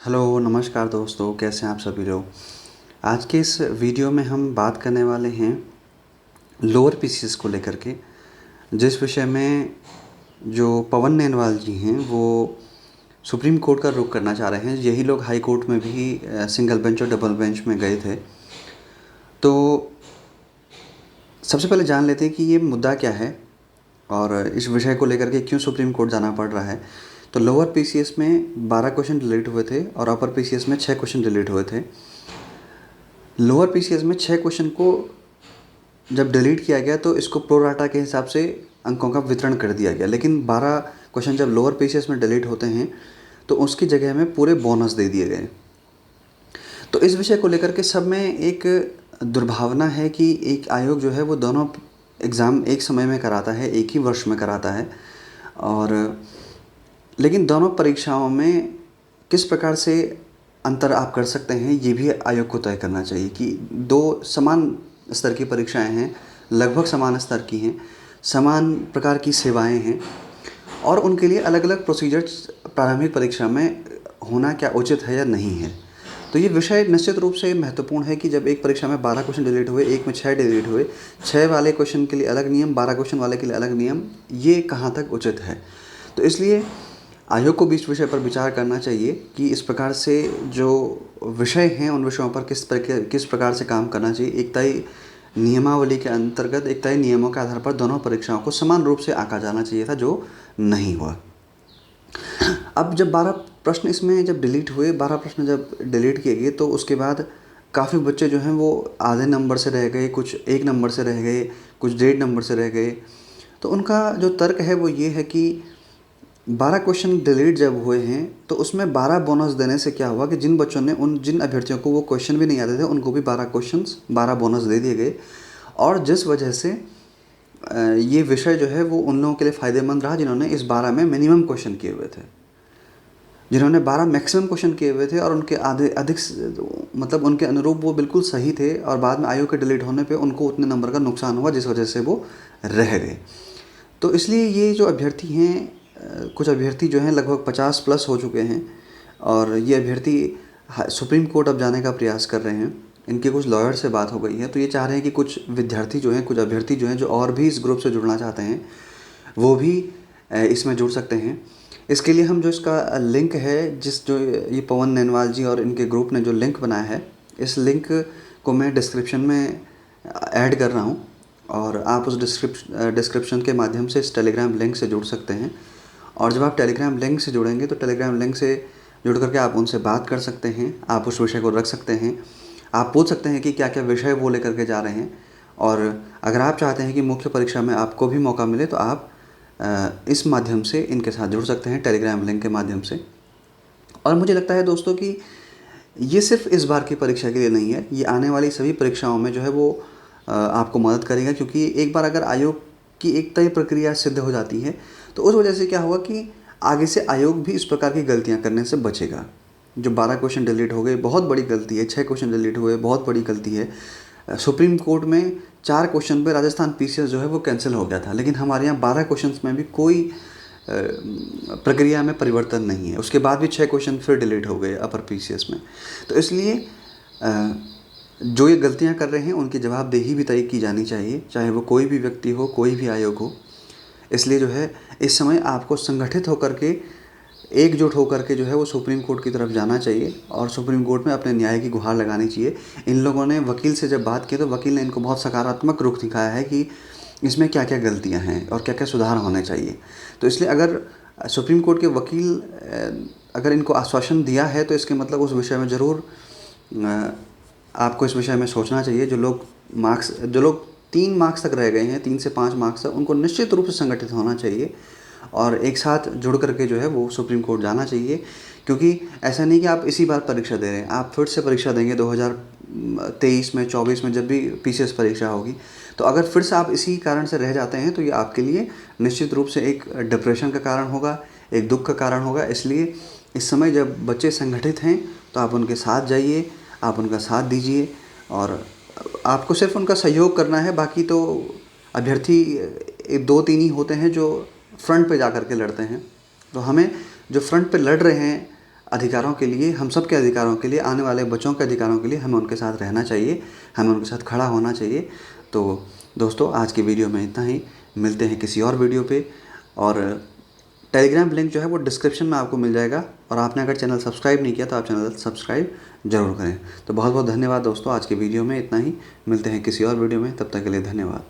Hello नमस्कार दोस्तों, कैसे हैं आप सभी लोग। आज के इस वीडियो में हम बात करने वाले हैं लोअर पीसीएस को लेकर के, जिस विषय में जो पवन नैनवाल जी हैं वो सुप्रीम कोर्ट का रुख करना चाह रहे हैं। यही लोग हाई कोर्ट में भी सिंगल बेंच और डबल बेंच में गए थे। तो सबसे पहले जान लेते हैं कि ये मुद्दा क्या है और इस विषय को लेकर के क्यों सुप्रीम कोर्ट जाना पड़ रहा है। तो लोअर पीसीएस में 12 क्वेश्चन डिलीट हुए थे और अपर पीसीएस में 6 क्वेश्चन डिलीट हुए थे। लोअर पीसीएस में 6 क्वेश्चन को जब डिलीट किया गया तो इसको प्रो राटा के हिसाब से अंकों का वितरण कर दिया गया, लेकिन 12 क्वेश्चन जब लोअर पीसीएस में डिलीट होते हैं तो उसकी जगह में पूरे बोनस दे दिए गए। तो इस विषय को लेकर के सब में एक दुर्भावना है कि एक आयोग जो है वो दोनों एग्ज़ाम एक समय में कराता है, एक ही वर्ष में कराता है, और लेकिन दोनों परीक्षाओं में किस प्रकार से अंतर आप कर सकते हैं ये भी आयोग को तय करना चाहिए कि दो समान स्तर की परीक्षाएं हैं, लगभग समान स्तर की हैं, समान प्रकार की सेवाएं हैं और उनके लिए अलग अलग प्रोसीजर्स प्रारंभिक परीक्षा में होना क्या उचित है या नहीं है। तो ये विषय निश्चित रूप से महत्वपूर्ण है कि जब एक परीक्षा में 12 क्वेश्चन डिलीट हुए, एक में 6 डिलीट हुए, 6 वाले क्वेश्चन के लिए अलग नियम, 12 क्वेश्चन वाले के लिए अलग नियम, ये कहाँ तक उचित है। तो इसलिए आयोग को भी इस विषय पर विचार करना चाहिए कि इस प्रकार से जो विषय हैं उन विषयों पर किस प्रकार से काम करना चाहिए। एक तय नियमावली के अंतर्गत, एक तय नियमों के आधार पर दोनों परीक्षाओं को समान रूप से आंका जाना चाहिए था, जो नहीं हुआ। अब जब 12 प्रश्न इसमें जब डिलीट हुए, 12 प्रश्न जब डिलीट किए गए तो उसके बाद काफ़ी बच्चे जो हैं वो आधे नंबर से रह गए, कुछ 1 नंबर से रह गए, कुछ 1.5 नंबर से रह गए। तो उनका जो तर्क है वो ये है कि 12 क्वेश्चन डिलीट जब हुए हैं तो उसमें 12 बोनस देने से क्या हुआ कि जिन अभ्यर्थियों को वो क्वेश्चन भी नहीं आते थे उनको भी 12 क्वेश्चंस 12 बोनस दे दिए गए, और जिस वजह से ये विषय जो है वो उन लोगों के लिए फ़ायदेमंद रहा जिन्होंने इस 12 में मिनिमम क्वेश्चन किए हुए थे। जिन्होंने 12 मैक्सिमम क्वेश्चन किए हुए थे और उनके आधे अधिक मतलब उनके अनुरूप वो बिल्कुल सही थे, और बाद में आयोग के डिलीट होने पे उनको उतने नंबर का नुकसान हुआ जिस वजह से वो रह गए। तो इसलिए ये जो अभ्यर्थी हैं, कुछ अभ्यर्थी जो हैं लगभग 50 प्लस हो चुके हैं और ये अभ्यर्थी सुप्रीम कोर्ट अब जाने का प्रयास कर रहे हैं। इनके कुछ लॉयर से बात हो गई है, तो ये चाह रहे हैं कि कुछ विद्यार्थी जो हैं, कुछ अभ्यर्थी जो हैं जो और भी इस ग्रुप से जुड़ना चाहते हैं वो भी इसमें जुड़ सकते हैं। इसके लिए हम जो इसका लिंक है, जो ये पवन नैनवाल जी और इनके ग्रुप ने जो लिंक बनाया है, इस लिंक को मैं डिस्क्रिप्शन में ऐड कर रहा हूँ और आप उस डिस्क्रिप्शन के माध्यम से इस टेलीग्राम लिंक से जुड़ सकते हैं। और जब आप टेलीग्राम लिंक से जुड़ेंगे तो टेलीग्राम लिंक से जुड़ करके आप उनसे बात कर सकते हैं, आप उस विषय को रख सकते हैं, आप पूछ सकते हैं कि क्या क्या विषय वो लेकर के जा रहे हैं। और अगर आप चाहते हैं कि मुख्य परीक्षा में आपको भी मौका मिले तो आप इस माध्यम से इनके साथ जुड़ सकते हैं, टेलीग्राम लिंक के माध्यम से। और मुझे लगता है दोस्तों कि ये सिर्फ इस बार की परीक्षा के लिए नहीं है, ये आने वाली सभी परीक्षाओं में जो है वो आपको मदद करेगा, क्योंकि एक बार अगर आयोग की एक तय प्रक्रिया सिद्ध हो जाती है तो उस वजह से क्या होगा कि आगे से आयोग भी इस प्रकार की गलतियां करने से बचेगा। जो 12 क्वेश्चन डिलीट हो गए बहुत बड़ी गलती है, 6 क्वेश्चन डिलीट हुए बहुत बड़ी गलती है। सुप्रीम कोर्ट में 4 क्वेश्चन पे राजस्थान पीसीएस जो है वो कैंसिल हो गया था, लेकिन हमारे यहाँ 12 क्वेश्चन में भी कोई प्रक्रिया में परिवर्तन नहीं है। उसके बाद भी 6 क्वेश्चन फिर डिलीट हो गए अपर पीसीएस में। तो इसलिए जो ये गलतियां कर रहे हैं उनकी जवाबदेही भी तय की जानी चाहिए, चाहे वो कोई भी व्यक्ति हो, कोई भी आयोग हो। इसलिए जो है इस समय आपको संगठित होकर के, एकजुट होकर के जो है वो सुप्रीम कोर्ट की तरफ जाना चाहिए और सुप्रीम कोर्ट में अपने न्याय की गुहार लगानी चाहिए। इन लोगों ने वकील से जब बात की तो वकील ने इनको बहुत सकारात्मक रुख दिखाया है कि इसमें क्या क्या गलतियां हैं और क्या क्या सुधार होने चाहिए। तो इसलिए अगर सुप्रीम कोर्ट के वकील अगर इनको आश्वासन दिया है तो इसके मतलब उस विषय में ज़रूर आपको इस विषय में सोचना चाहिए। जो लोग 3 मार्क्स तक रह गए हैं, 3 से 5 मार्क्स तक, उनको निश्चित रूप से संगठित होना चाहिए और एक साथ जुड़ करके जो है वो सुप्रीम कोर्ट जाना चाहिए। क्योंकि ऐसा नहीं कि आप इसी बार परीक्षा दे रहे हैं, आप फिर से परीक्षा देंगे 2023 में, 24 में, जब भी पीसीएस परीक्षा होगी। तो अगर फिर से आप इसी कारण से रह जाते हैं तो ये आपके लिए निश्चित रूप से एक डिप्रेशन का कारण होगा, एक दुख का कारण होगा। इसलिए इस समय जब बच्चे संगठित हैं तो आप उनके साथ जाइए, आप उनका साथ दीजिए और आपको सिर्फ उनका सहयोग करना है। बाकी तो अभ्यर्थी 2-3 ही होते हैं जो फ्रंट पे जा कर के लड़ते हैं। तो हमें जो फ्रंट पे लड़ रहे हैं अधिकारों के लिए, हम सब के अधिकारों के लिए, आने वाले बच्चों के अधिकारों के लिए हमें उनके साथ रहना चाहिए, हमें उनके साथ खड़ा होना चाहिए। तो दोस्तों आज की वीडियो में इतना ही, मिलते हैं किसी और वीडियो पे। और टेलीग्राम लिंक जो है वो डिस्क्रिप्शन में आपको मिल जाएगा, और आपने अगर चैनल सब्सक्राइब नहीं किया तो आप चैनल सब्सक्राइब ज़रूर करें। तो बहुत बहुत धन्यवाद दोस्तों, आज की वीडियो में इतना ही, मिलते हैं किसी और वीडियो में, तब तक के लिए धन्यवाद।